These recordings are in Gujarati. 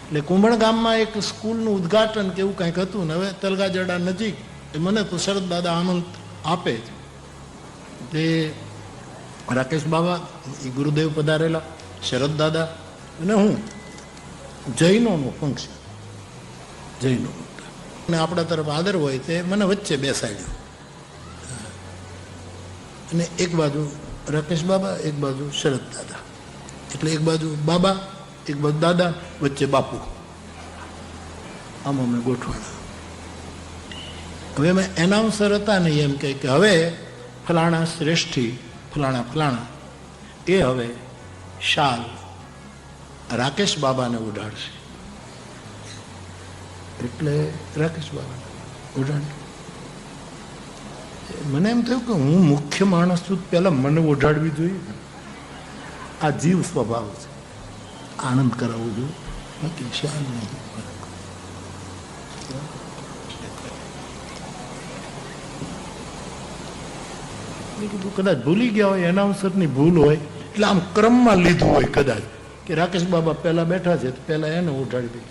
એટલે કુંભણ ગામમાં એક સ્કૂલનું ઉદ્ઘાટન કે એવું કંઈક હતું ને હવે તલગાજડા નજીક મને તો શરદ દાદા આનંદ આપે છે. તે રાકેશ બાબા એ ગુરુદેવ પધારેલા, શરદ દાદા અને હું, જૈનોનું ફંક્શન, જૈનો અને આપણા તરફ આદર હોય તે મને વચ્ચે બેસાડ્યો અને એક બાજુ રાકેશ બાબા, એક બાજુ શરદ દાદા, એટલે એક બાજુ બાબા, એક બાજુ દાદા, વચ્ચે બાપુ, આમ અમે ગોઠવાણા. હવે અમે એનાઉન્સર હતા નહીં એમ કે હવે ફલાણા શ્રેષ્ઠી ફલાણા ફલાણા એ હવે શાલ રાકેશ બાબાને ઉડાડશે. એટલે રાકેશ બાબાને ઉડાડી. મને એમ થયું કે હું મુખ્ય માણસ છું, પહેલા મને ઓઢાડવી જોઈએ. આ જીવ સ્વભાવ છે, આનંદ કરાવવો જોઈએ, બાકી શાલ નહીં. કીધું કદાચ ભૂલી ગયા હોય, એનાઉન્સરની ભૂલ હોય, એટલે આમ ક્રમમાં લીધું હોય કદાચ કે રાકેશ બાબા પહેલા બેઠા છે તો પહેલા એને ઉઠાડી દે.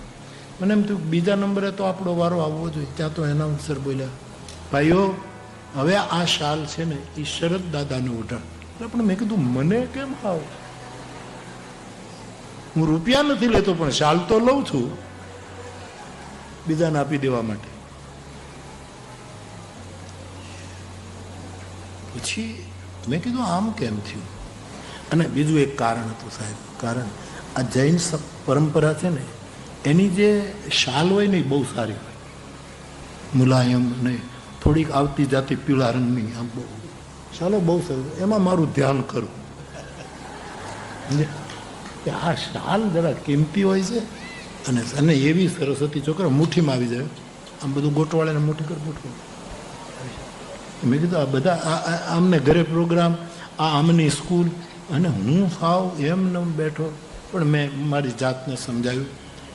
મને એમ થયું બીજા નંબરે તો આપણો વારો આવવો જોઈએ. ત્યાં તો એનાઉન્સર બોલ્યા, ભાઈઓ હવે આ શાલ છે ને એ શરદ દાદાને ઉઠાડ. પણ મેં કીધું મને કેમ આવ, હું રૂપિયા નથી લેતો પણ શાલ તો લઉં છું બીજાને આપી દેવા માટે. પછી મેં કીધું આમ કેમ થયું? અને બીજું એક કારણ હતું સાહેબ. કારણ આ જૈન પરંપરા છે ને એની જે શાલ હોય ને એ બહુ સારી હોય, મુલાયમ ને થોડીક આવતી જાતી પીળા રંગની, આમ બહુ શાલો બહુ સારું. એમાં મારું ધ્યાન કરું કે આ શાલ જરા કિંમતી હોય છે અને એવી સરસ હતી છોકરા, મુઠ્ઠીમાં આવી જાય. આમ બધું ગોટવાળાને મુઠ્ઠી કર મુઠ્ઠી. મેં કીધું આ બધા આમને ઘરે પ્રોગ્રામ, આ આમની સ્કૂલ, અને હું સાવ એમને બેઠો. પણ મેં મારી જાતને સમજાવ્યું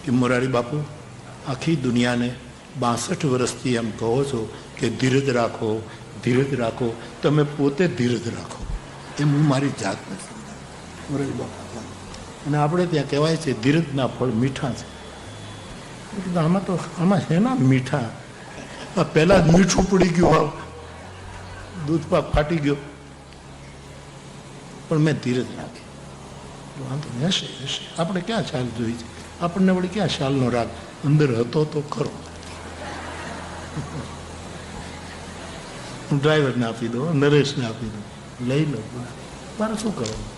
કે મોરારી બાપુ આખી દુનિયાને 62 વર્ષથી એમ કહો છો કે ધીરજ રાખો, ધીરજ રાખો, તમે પોતે ધીરજ રાખો, એમ હું મારી જાતને સમજાવ્યું મોરારી બાપુ. અને આપણે ત્યાં કહેવાય છે ધીરજના ફળ મીઠા છે. આમાં છે ને મીઠા, પહેલા જ મીઠું પડી ગયું, દૂધ પાક ફાટી ગયો, પણ મેં ધીરજ રાખી. વાંધો નહીં, હશે હશે, આપણે ક્યાં શાલ જોઈ છે, આપણને વળી ક્યાં શાલનો રાગ, અંદર હતો તો ખરો. હું ડ્રાઈવરને આપી દો, નરેશને આપી દો, લઈ લો, મારે શું કરવાનું?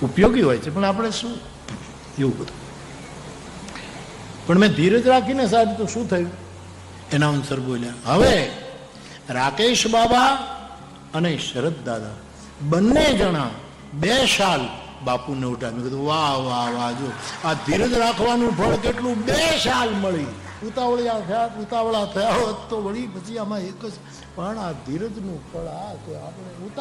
ઉપયોગી હોય છે પણ આપણે શું એવું બધું. પણ મેં ધીરજ રાખીને સાહેબ તો શું થયું? એનાઉન્સર બોલ્યા, હવે રાકેશ બાબા અને શરદ દાદા બંને જણા 2 શાલ બાપુને ઉઠાવી. કીધું વાહ વાહ વાહ, જો આ ધીરજ રાખવાનું ફળ કેટલું, 2 શાલ મળી. ઉતાવળા થયા હોત તો વળી પછી આમાં એક જ, પણ આ ધીરજનું ફળ આ આપણે